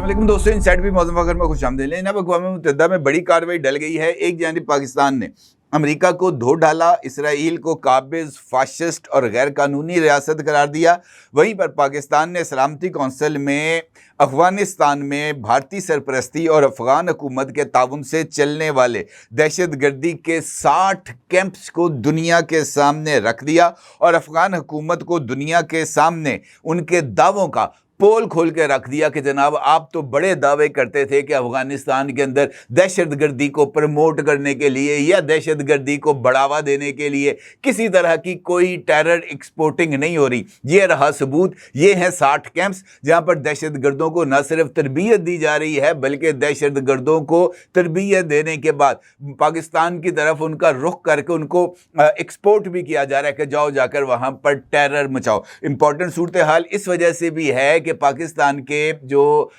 वालेकुम दोस्तों, इनसाइड भी मौजूद वक्त में खुश आमदीद। लेकिन अब अक़वाम मुत्तहिदा में बड़ी कार्रवाई डल गई है। एक जानिब पाकिस्तान ने अमेरिका को धो डाला, इसराइल को काबिज़, फाशिस्ट और गैर कानूनी रियासत करार दिया। वहीं पर पाकिस्तान ने सलामती कौंसिल में अफ़गानिस्तान में भारतीय सरपरस्ती और अफ़गान हुकूमत के ताउन से चलने वाले दहशत गर्दी के 60 कैंप्स को दुनिया के सामने रख दिया और अफ़गान हुकूमत को दुनिया के सामने उनके दावों का पोल खोल के रख दिया कि जनाब आप तो बड़े दावे करते थे कि अफ़गानिस्तान के अंदर दहशतगर्दी को प्रमोट करने के लिए या दहशतगर्दी को बढ़ावा देने के लिए किसी तरह की कोई टेरर एक्सपोर्टिंग नहीं हो रही। ये रहा सबूत। ये हैं 60 कैंप्स जहां पर दहशतगर्दों को न सिर्फ तरबियत दी जा रही है बल्कि दहशतगर्दों को तरबियत देने के बाद पाकिस्तान की तरफ उनका रुख करके उनको एक्सपोर्ट भी किया जा रहा है कि जाओ जाकर वहाँ पर टेरर मचाओ। इम्पॉर्टेंट सूरत हाल इस वजह से भी है कि पाकिस्तान के जो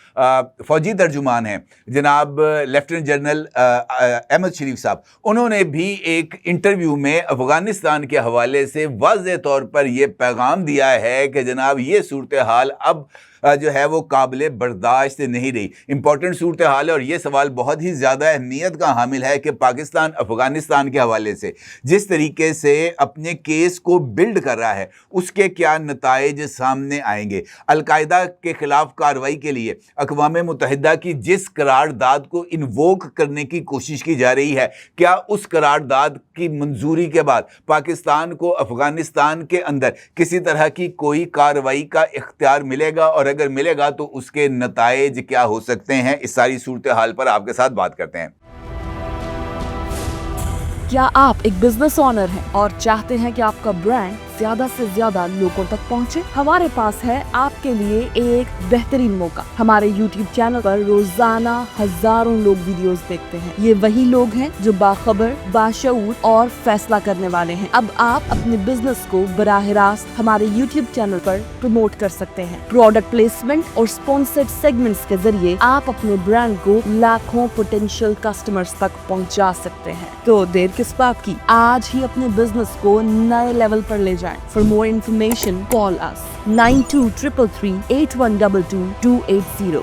फौजी तर्जुमान हैं जनाब लेफ्टिनेंट जनरल अहमद शरीफ साहब, उन्होंने भी एक इंटरव्यू में अफ़गानिस्तान के हवाले से वाज़ेह तौर पर यह पैगाम दिया है कि जनाब ये सूरत हाल अब जो है वो काबिल बर्दाश्त नहीं रही। इंपॉर्टेंट सूरत हाल है और ये सवाल बहुत ही ज़्यादा अहमियत का हामिल है कि पाकिस्तान अफ़गानिस्तान के हवाले से जिस तरीके से अपने केस को बिल्ड कर रहा है उसके क्या नताइज सामने आएंगे। अलकायदा के ख़िलाफ़ कार्रवाई के लिए अक़वाम मुत्तहिदा की जिस करारदाद को इन्वोक करने की कोशिश की जा रही है, क्या उस करारदाद की मंजूरी के बाद पाकिस्तान को अफ़गानिस्तान के अंदर किसी तरह की कोई कार्रवाई का इख्तियार मिलेगा और अगर मिलेगा तो उसके नताइज क्या हो सकते हैं? इस सारी सूरत हाल पर आपके साथ बात करते हैं। क्या आप एक बिजनेस ओनर हैं और चाहते हैं कि आपका ब्रांड ज्यादा से ज्यादा लोगों तक पहुंचे? हमारे पास है आपके लिए एक बेहतरीन मौका। हमारे YouTube चैनल पर रोजाना हजारों लोग वीडियोस देखते हैं। ये वही लोग हैं जो बाखबर, बाशऊर और फैसला करने वाले हैं। अब आप अपने बिजनेस को बराह रास्त हमारे YouTube चैनल पर प्रमोट कर सकते हैं। प्रोडक्ट प्लेसमेंट और स्पॉन्सर्ड सेगमेंट्स के जरिए आप अपने ब्रांड को लाखों पोटेंशियल कस्टमर्स तक पहुंचा सकते हैं। तो देर किस बात की, आज ही अपने बिजनेस को नए लेवल पर ले जाएं। For more information, call us 923338122280।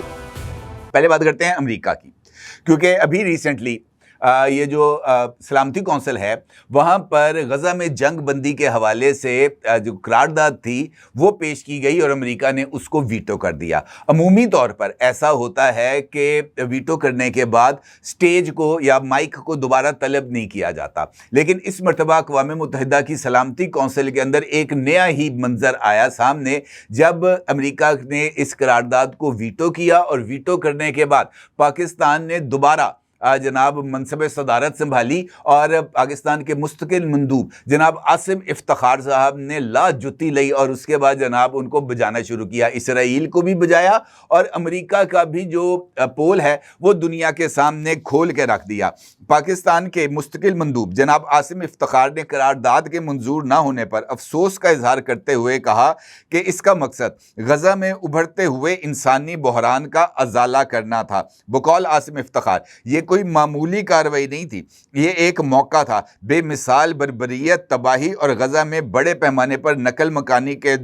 पहले बात करते हैं अमेरिका की, क्योंकि अभी रिसेंटली ये जो सलामती कौंसिल है वहाँ पर गज़ा में जंग बंदी के हवाले से जो करारदाद थी वो पेश की गई और अमेरिका ने उसको वीटो कर दिया। अमूमी तौर पर ऐसा होता है कि वीटो करने के बाद स्टेज को या माइक को दोबारा तलब नहीं किया जाता, लेकिन इस मरतबा अक़वाम मुत्तहिदा की सलामती कौंसिल के अंदर एक नया ही मंजर आया सामने जब अमेरिका ने इस करारदाद को वीटो किया और वीटो करने के बाद पाकिस्तान ने दोबारा जनाब मनसब सदारत संभाली और पाकिस्तान के मुस्तकिल मंदूब जनाब आसिम इफ्तिखार साहब ने ला जुती ली और उसके बाद जनाब उनको बजाना शुरू किया। इसराइल को भी बजाया और अमेरिका का भी जो पोल है वो दुनिया के सामने खोल के रख दिया। पाकिस्तान के मुस्तकिल मंदूब जनाब आसिम इफ्तिखार ने करारदाद के मंजूर ना होने पर अफसोस का इजहार करते हुए कहा कि इसका मकसद गज़ा में उभरते हुए इंसानी बहरान का अजाला करना था। बकौल आसिम इफ्तिखार, ये कोई मामूली कार्रवाई नहीं थी, ये एक मौका था बेमिसाल बर्बरियत, तबाही और गज़ा में बड़े पैमाने पर नकल मकानी के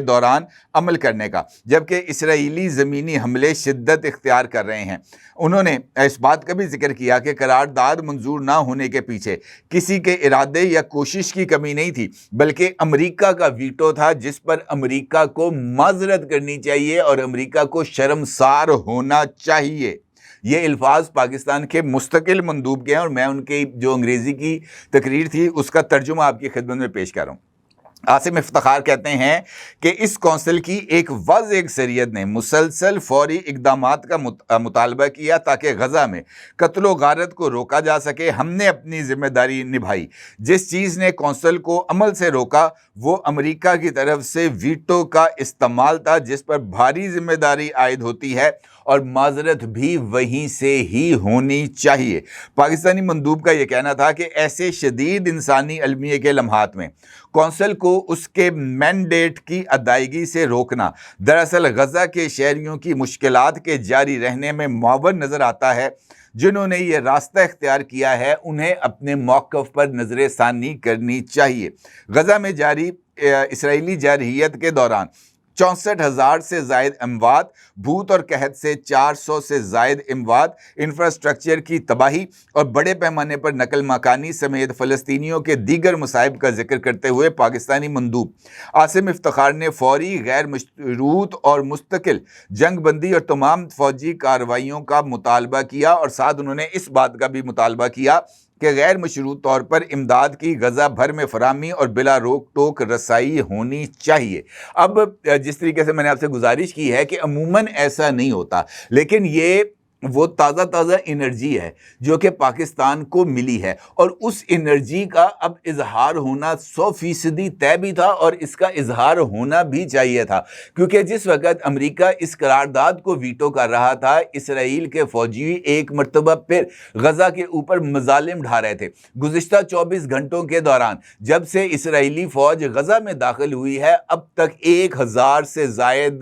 दौरान अमल करने का, जबकि इसराइली ज़मीनी हमले शिद्दत इख्तियार कर रहे हैं। उन्होंने इस बात का भी जिक्र किया कि करारदाद मंजूर ना होने के पीछे किसी के इरादे या कोशिश की कमी नहीं थी बल्कि अमेरिका का वीटो था, जिस पर अमेरिका को माजरत करनी चाहिए और अमेरिका को शर्मसार होना चाहिए। ये अल्फाज पाकिस्तान के मुस्तकिल मंदूब के हैं और मैं उनकी जो अंग्रेज़ी की तकरीर थी उसका तर्जुमा आपकी खिदमत में पेश कर रहा हूँ। आसिम इफ्तिखार कहते हैं कि इस कौंसिल की एक वाज़ेह अक्सरियत ने मुसलसल फौरी इक़दामात का मुतालबा किया ताकि गज़ा में कत्लो गारत को रोका जा सके। हमने अपनी ज़िम्मेदारी निभाई। जिस चीज़ ने कौंसिल को अमल से रोका वो अमेरिका की तरफ से वीटो का इस्तेमाल था, जिस पर भारी ज़िम्मेदारी आयद होती है और माजरत भी वहीं से ही होनी चाहिए। पाकिस्तानी मंदूब का यह कहना था कि ऐसे शदीद इंसानी अलमिये के लम्हात में कौंसिल को उसके मैंडेट की अदायगी से रोकना दरअसल गज़ा के शहरियों की मुश्किलात के जारी रहने में मुआवन नज़र आता है। जिन्होंने ये रास्ता इख्तियार किया है उन्हें अपने मौक़िफ़ पर नज़र सानी करनी चाहिए। गज़ा में जारी इसराइली जारहियत के दौरान 64,000 से जायद अमवात, भूत और कहत से 400 से जायद अमवात, इंफ्रास्ट्रक्चर की तबाही और बड़े पैमाने पर नकल मकानी समेत फ़लस्तीनियों के दीगर मसाइब का जिक्र करते हुए पाकिस्तानी मंदूब आसिम इफ्तिखार ने फौरी, गैर मशरूत और मुस्तकिल जंग बंदी और तमाम फौजी कार्रवाइयों का मुतालबा किया, और साथ उन्होंने इस बात का भी मुतालबा किया कि गैर मशरूत तौर पर इमदाद की गज़ा भर में फराहमी और बिला रोक टोक रसाई होनी चाहिए। अब जिस तरीके से मैंने आपसे गुजारिश की है कि अमूमन ऐसा नहीं होता, लेकिन ये वो ताज़ा एनर्जी है जो कि पाकिस्तान को मिली है, और उस एनर्जी का अब इजहार होना 100% तय भी था और इसका इजहार होना भी चाहिए था, क्योंकि जिस वक्त अमेरिका इस करारदाद को वीटो कर रहा था, इसराइल के फौजी एक मरतबा फिर गज़ा के ऊपर मजालिम ढा रहे थे। गुज़िश्ता 24 घंटों के दौरान जब से इसराइली फ़ौज गज़ा में दाखिल हुई है, अब तक 1000 से ज़ायद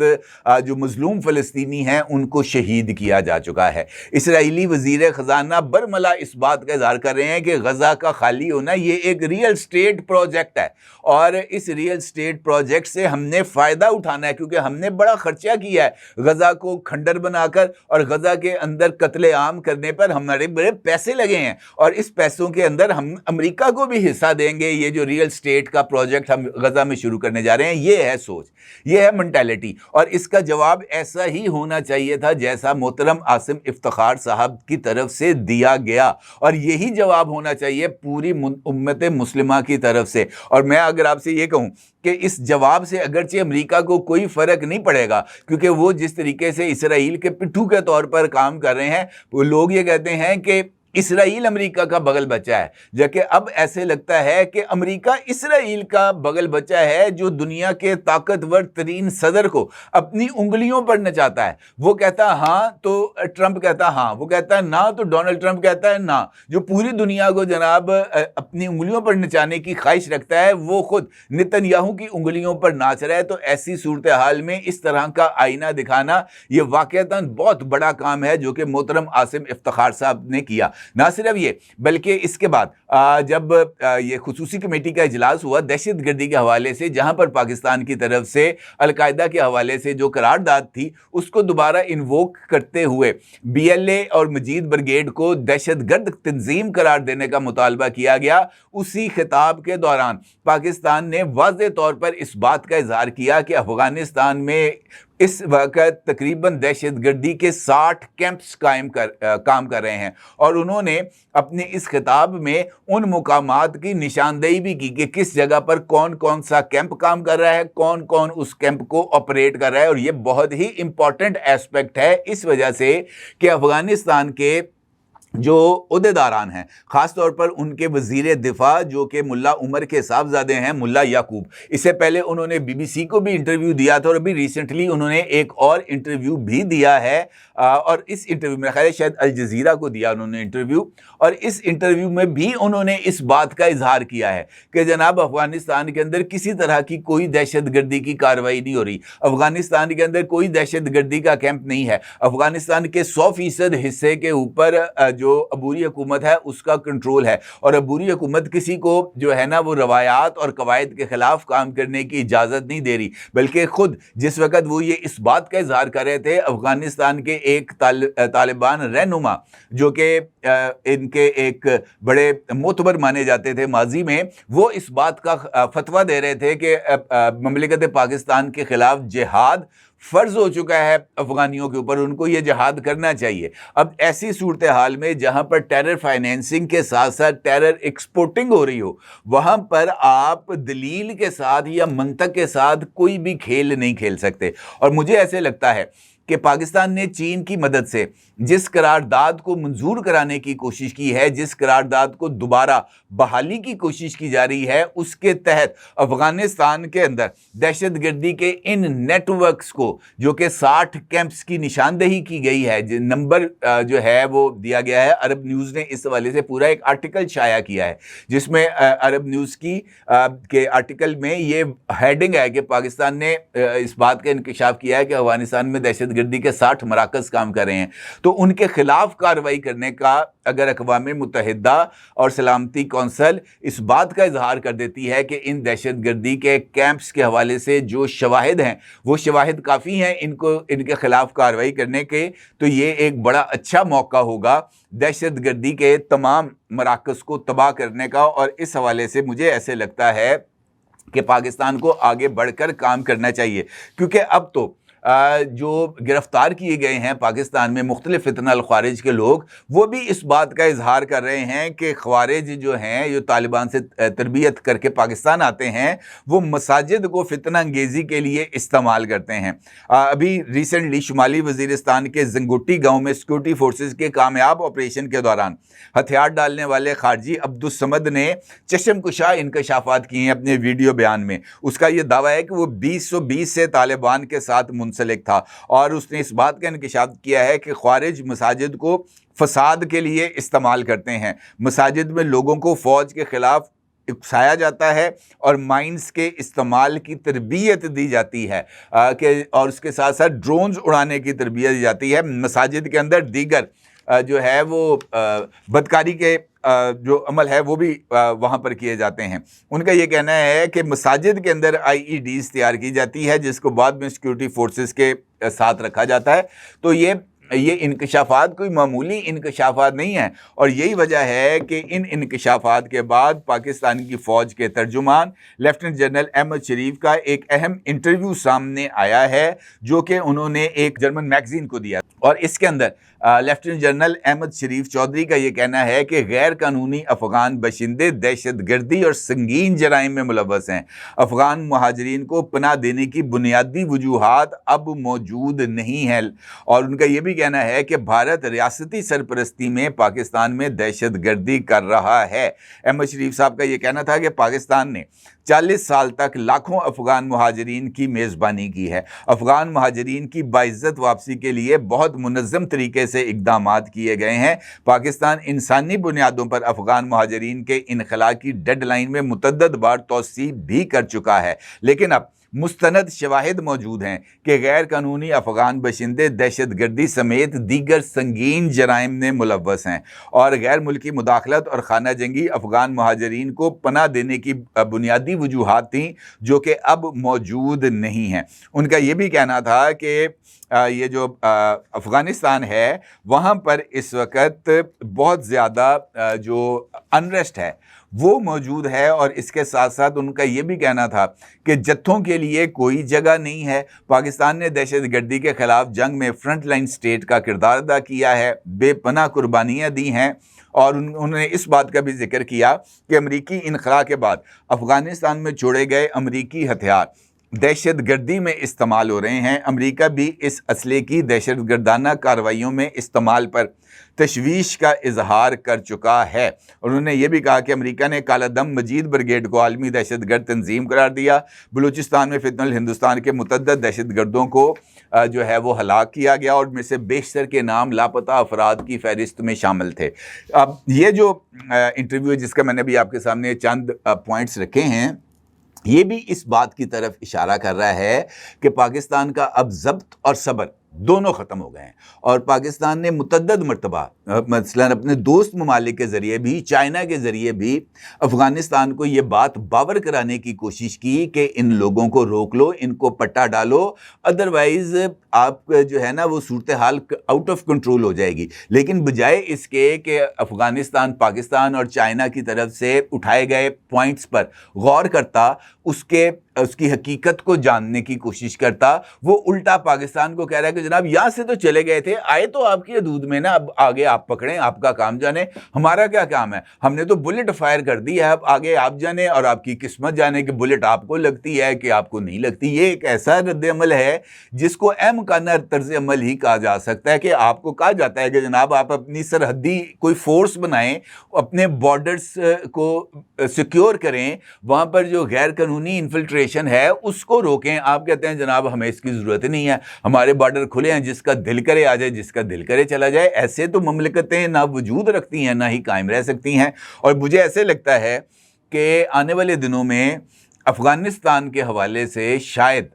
जो मजलूम फ़लस्तीनी हैं उनको शहीद किया जा चुका है। इसराइली वजीर खजाना बरमला इस बात का इजहार कर रहे हैं कि गजा का खाली होना ये एक रियल स्टेट प्रोजेक्ट है, और इस रियल स्टेट प्रोजेक्ट से हमने फ़ायदा उठाना है, क्योंकि हमने बड़ा खर्चा किया है गजा को खंडर बनाकर, और गजा के अंदर कत्ले आम करने पर हमारे बड़े पैसे लगे हैं, और इस पैसों के अंदर हम अमेरिका को भी हिस्सा देंगे। ये जो रियल स्टेट का प्रोजेक्ट हम गजा में शुरू करने जा रहे हैं, ये है सोच, ये है मेंटालिटी, और इसका जवाब ऐसा ही होना चाहिए था जैसा मोहतरम आसिम इफ्तिखार साहब की तरफ से दिया गया, और यही जवाब होना चाहिए पूरी उम्मत मुस्लिमा की तरफ से। और मैं अगर आपसे ये कहूं कि इस जवाब से अगरचे अमेरिका को कोई फ़र्क नहीं पड़ेगा, क्योंकि वो जिस तरीके से इसराइल के पिट्ठू के तौर पर काम कर रहे हैं, वो लोग ये कहते हैं कि इसराइल अमेरिका का बगल बच्चा है, जबकि अब ऐसे लगता है कि अमेरिका इसराइल का बगल बच्चा है, जो दुनिया के ताकतवर तरीन सदर को अपनी उंगलियों पर नचाता है। वो कहता है हाँ तो ट्रंप कहता है हाँ, वो कहता है ना तो डोनाल्ड ट्रंप कहता है ना। जो पूरी दुनिया को जनाब अपनी उंगलियों पर नचाने की ख्वाहिश रखता है, वो खुद नेतन्याहू की उंगलियों पर नाच रहा है। तो ऐसी सूरत हाल में इस तरह का आईना दिखाना ये वाकईतन बहुत बड़ा काम है जो कि मोहतरम आसिम इफ्तिखार साहब ने किया। ना सिर्फ ये, बल्कि इसके बाद जब ये खुसूसी कमेटी का इजलास हुआ दहशतगर्दी के हवाले से, जहां पर पाकिस्तान की तरफ से अलकायदा के हवाले से जो करारदाद थी उसको दोबारा इन्वोक करते हुए BLA और मजीद ब्रिगेड को दहशतगर्द तंजीम करार देने का मुतालबा किया गया। उसी खिताब के दौरान पाकिस्तान ने वाज़ेह तौर पर इस बात का इजहार किया कि अफगानिस्तान में इस वक्त तकरीबन दहशतगर्दी के 60 कैंप्स काम कर रहे हैं, और उन्होंने अपने इस खिताब में उन मुकामात की निशानदेही भी की कि किस जगह पर कौन कौन सा कैंप काम कर रहा है, कौन कौन उस कैंप को ऑपरेट कर रहा है। और ये बहुत ही इंपॉर्टेंट एस्पेक्ट है इस वजह से कि अफगानिस्तान के जो उहदेदारान हैं, ख़ास तौर पर उनके वज़ीर दिफा जो कि मुल्ला उमर के साहबजादे हैं, मुल्ला याकूब, इससे पहले उन्होंने BBC को भी इंटरव्यू दिया था, और अभी रिसेंटली उन्होंने एक और इंटरव्यू भी दिया है, और इस इंटरव्यू में ख्याल है शायद अल जज़ीरा को दिया उन्होंने इंटरव्यू, और इस इंटरव्यू में भी उन्होंने इस बात का इजहार किया है कि जनाब अफ़गानिस्तान के अंदर किसी तरह की कोई दहशतगर्दी की कार्रवाई नहीं हो रही, अफ़गानिस्तान के अंदर कोई दहशतगर्दी का कैंप नहीं है, अफ़गानिस्तान के 100% हिस्से के ऊपर जो अबूरी हुकूमत है उसका कंट्रोल है, और अबूरी हुकूमत किसी को जो है ना वो रवायात और कवायद के खिलाफ काम करने की इजाज़त नहीं दे रही, बल्कि खुद जिस वक्त वो ये इस बात का इजहार कर रहे थे, अफ़गानिस्तान के एक तालिबान रहनुमा जो कि इनके एक बड़े मोतबर माने जाते थे माजी में, वो इस बात का फतवा दे रहे थे कि ममलिकत पाकिस्तान के खिलाफ जिहाद फ़र्ज़ हो चुका है अफ़गानियों के ऊपर, उनको ये जिहाद करना चाहिए। अब ऐसी सूरत हाल में जहाँ पर टेरर फाइनेंसिंग के साथ साथ टेरर एक्सपोर्टिंग हो रही हो, वहाँ पर आप दलील के साथ या मंतक के साथ कोई भी खेल नहीं खेल सकते। और मुझे ऐसे लगता है कि पाकिस्तान ने चीन की मदद से जिस करारदाद को मंजूर कराने की कोशिश की है, जिस करारदाद को दोबारा बहाली की कोशिश की जा रही है, उसके तहत अफगानिस्तान के अंदर दहशतगर्दी के इन नेटवर्क्स को जो कि 60 कैंप्स की निशानदेही की गई है, नंबर जो है वो दिया गया है। अरब न्यूज़ ने इस हवाले से पूरा एक आर्टिकल शाया किया है जिसमें अरब न्यूज़ की के आर्टिकल में ये हेडिंग है कि पाकिस्तान ने इस बात का इंकशाफ किया है कि अफगानिस्तान में दहशतगर्दी गर्दी के 60 मराकज़ काम कर रहे हैं, तो उनके खिलाफ कार्रवाई करने का अगर अक़वाम मुत्तहिदा और सलामती कौंसल इस बात का इजहार कर देती है कि इन दहशत गर्दी के कैंप्स के हवाले से जो शवाहिद हैं वो शवाहिद काफ़ी हैं इनको इनके खिलाफ कार्रवाई करने के, तो ये एक बड़ा अच्छा मौका होगा दहशत गर्दी के तमाम मराकज़ को तबाह करने का। और इस हवाले से मुझे ऐसे लगता है कि पाकिस्तान को आगे बढ़कर काम करना चाहिए, क्योंकि अब तो जो गिरफ्तार किए गए हैं पाकिस्तान में मुख्तलिफ फितना अल ख्वारिज के लोग, वो भी इस बात का इजहार कर रहे हैं कि ख्वारिज जो हैं जो तालिबान से तरबियत करके पाकिस्तान आते हैं वो मसाजिद को फितना अंगेज़ी के लिए इस्तेमाल करते हैं। अभी रिसेंटली शुमाली वज़ीरिस्तान के जंगोटी गांव में सिक्योरिटी फोर्सेस के कामयाब ऑपरेशन के दौरान हथियार डालने वाले खारजी अब्दुस समद ने चश्मकुशा इंकशाफात किए हैं अपने वीडियो बयान में। उसका ये दावा है कि वो 2020 से तालिबान के साथ मुंसलिक था और उसने इस बात का इंकशाफ किया है कि ख्वारिज मसाजिद को फसाद के लिए इस्तेमाल करते हैं। मसाजिद में लोगों को फ़ौज के ख़िलाफ़ उकसाया जाता है और माइंस के इस्तेमाल की तरबियत दी जाती है और उसके साथ साथ ड्रोन्स उड़ाने की तरबियत दी जाती है। मसाजिद के अंदर दीगर जो है वो बदकारी के जो अमल है वो भी वहाँ पर किए जाते हैं। उनका ये कहना है कि मसाजिद के अंदर IEDs तैयार की जाती है जिसको बाद में सिक्योरिटी फोर्सेस के साथ रखा जाता है। तो ये इंकशाफात कोई मामूली इंकशाफात नहीं है और यही वजह है कि इन इंकशाफात के बाद पाकिस्तान की फ़ौज के तर्जुमान लेफ्टिनेंट जनरल अहमद शरीफ का एक अहम इंटरव्यू सामने आया है जो कि उन्होंने एक जर्मन मैगज़ीन को दिया और इसके अंदर लेफ्टिनेंट जनरल अहमद शरीफ चौधरी का ये कहना है कि गैर कानूनी अफ़गान बशिंदे दहशत गर्दी और संगीन जराइम में मुलव्वस हैं। अफ़गान महाजरीन को पनाह देने की बुनियादी वजूहात अब मौजूद नहीं है और उनका ये भी कहना है कि भारत रियासती सरपरस्ती में पाकिस्तान में दहशत गर्दी कर रहा है। अहमद शरीफ साहब का ये कहना था कि पाकिस्तान ने 40 साल तक लाखों अफ़गान महाजरीन की मेज़बानी की है। अफ़गान महाजरीन की बाइज़्ज़त वापसी के लिए बहुत मुनज़्ज़म तरीके से इक़दामात किए गए हैं। पाकिस्तान इंसानी बुनियादों पर अफ़गान महाजरीन के इनख़ला की डेडलाइन में मुतअद्दिद बार तौसीब भी कर चुका है, लेकिन अब मुस्तनद शवाहिद मौजूद हैं कि गैर कानूनी अफ़गान बशिंदे दहशत गर्दी समेत दीगर संगीन जराइम में मुलव्वस हैं और गैर मुल्की मुदाखलत और खाना जंगी अफ़गान महाजरीन को पनाह देने की बुनियादी वजूहात थीं जो कि अब मौजूद नहीं हैं। उनका ये भी कहना था कि ये जो अफ़गानिस्तान है वहाँ पर इस वक्त बहुत ज़्यादा जो अनरेस्ट है वो मौजूद है और इसके साथ साथ उनका ये भी कहना था कि जत्थों के लिए कोई जगह नहीं है। पाकिस्तान ने दहशत गर्दी के ख़िलाफ़ जंग में फ्रंट लाइन स्टेट का किरदार अदा किया है, बेपनाह कुर्बानियाँ दी हैं और उन्होंने इस बात का भी जिक्र किया कि अमरीकी इनख़ला के बाद अफ़गानिस्तान में छोड़े गए अमरीकी हथियार दहशत गर्दी में इस्तेमाल हो रहे हैं। अमेरिका भी इस असले की दहशत गर्दाना कार्रवाइयों में इस्तेमाल पर तशवीश का इजहार कर चुका है। उन्होंने ये भी कहा कि अमेरिका ने कालादम मजीद ब्रिगेड को आलमी दहशत गर्द तंजीम करार दिया। बलूचिस्तान में फितनल हिंदुस्तान के मुतअद्दिद दहशत गर्दों को जो है वो हलाक किया गया और में से बेशतर के नाम लापता अफराद की फहरिस्त में शामिल थे। अब ये जो इंटरव्यू है जिसका मैंने भी आपके सामने चंद पॉइंट्स रखे हैं, ये भी इस बात की तरफ इशारा कर रहा है कि पाकिस्तान का अब ज़ब्त और सब्र दोनों ख़त्म हो गए हैं और पाकिस्तान ने मुतअद्दिद मरतबा मसलन अपने दोस्त ममालिक के ज़रिए भी, चाइना के ज़रिए भी अफ़गानिस्तान को ये बात बावर कराने की कोशिश की कि इन लोगों को रोक लो, इनको पट्टा डालो, अदरवाइज़ आप जो है ना वो सूरत हाल आउट ऑफ कंट्रोल हो जाएगी। लेकिन बजाय इसके कि अफ़गानिस्तान पाकिस्तान और चाइना की तरफ से उठाए गए पॉइंट्स पर गौर करता, उसकी हकीकत को जानने की कोशिश करता, वो उल्टा पाकिस्तान को कह रहा है कि जनाब यहाँ से तो चले गए थे, आए तो आपकी हदूद में ना, अब आगे आप पकड़ें, आपका काम जाने, हमारा क्या काम है, हमने तो बुलेट फायर कर दी है, अब आगे आप जाने और आपकी किस्मत जाने कि बुलेट आपको लगती है कि आपको नहीं लगती। ये एक ऐसा रद्द अमल है जिसको अहम काना तर्ज अमल ही कहा जा सकता है कि आपको कहा जाता है कि जनाब आप अपनी सरहदी कोई फोर्स बनाएं, अपने बॉर्डर्स को सिक्योर करें, वहाँ पर जो गैर कानूनी इन्फिल्ट्रेशन है उसको रोकें। आप कहते हैं जनाब हमें इसकी ज़रूरत नहीं है, हमारे बॉर्डर खुले हैं, जिसका दिल करे आ जाए, जिसका दिल करे चला जाए। ऐसे तो ममलिकतें ना वजूद रखती हैं ना ही कायम रह सकती हैं। और मुझे ऐसे लगता है कि आने वाले दिनों में अफ़गानिस्तान के हवाले से शायद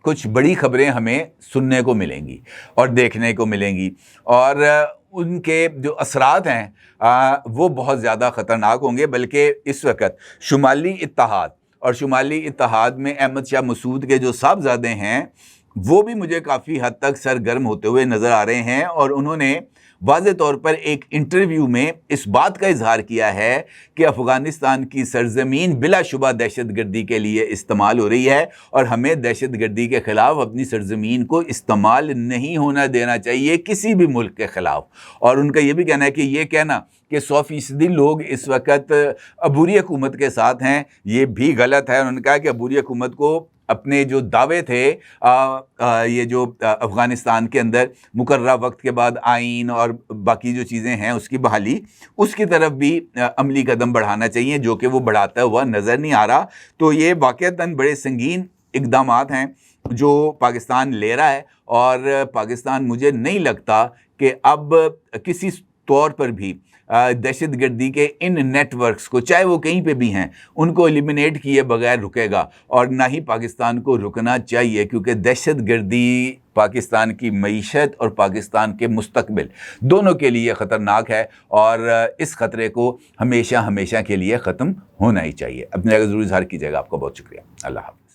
कुछ बड़ी खबरें हमें सुनने को मिलेंगी और देखने को मिलेंगी, और उनके जो असरात हैं वो बहुत ज़्यादा ख़तरनाक होंगे। बल्कि इस वक्त शुमाली इत्तेहाद और शुमाली इत्तेहाद में अहमद शाह मसूद के जो साहबजादे हैं वो भी मुझे काफ़ी हद तक सरगर्म होते हुए नज़र आ रहे हैं, और उन्होंने वाज़े तौर पर एक इंटरव्यू में इस बात का इजहार किया है कि अफ़गानिस्तान की सरज़मीन बिलाशुबा दहशतगर्दी के लिए इस्तेमाल हो रही है, और हमें दहशतगर्दी के ख़िलाफ़ अपनी सरज़मीन को इस्तेमाल नहीं होना देना चाहिए किसी भी मुल्क के ख़िलाफ़। और उनका ये भी कहना है कि ये कहना कि 100% लोग इस वक्त अबूरी हुकूमत के साथ हैं, ये भी गलत है। उन्होंने कहा कि अबूरी हुकूमत को अपने जो दावे थे ये जो अफ़गानिस्तान के अंदर मुकर्रर वक्त के बाद आइन और बाकी जो चीज़ें हैं उसकी बहाली, उसकी तरफ भी अमली कदम बढ़ाना चाहिए, जो कि वो बढ़ाता हुआ नज़र नहीं आ रहा। तो ये वाक़अतन बड़े संगीन इक़दामात हैं जो पाकिस्तान ले रहा है, और पाकिस्तान मुझे नहीं लगता कि अब किसी तौर पर भी दहशतगर्दी के इन नेटवर्क्स को, चाहे वो कहीं पे भी हैं, उनको एलिमिनेट किए बगैर रुकेगा, और ना ही पाकिस्तान को रुकना चाहिए, क्योंकि दहशतगर्दी पाकिस्तान की मईशत और पाकिस्तान के मुस्तकबिल दोनों के लिए ख़तरनाक है, और इस ख़तरे को हमेशा हमेशा के लिए ख़त्म होना ही चाहिए। अपने ज़रूर इज़हार कीजिएगा। आपका बहुत शुक्रिया। अल्लाह हाफ़िज़।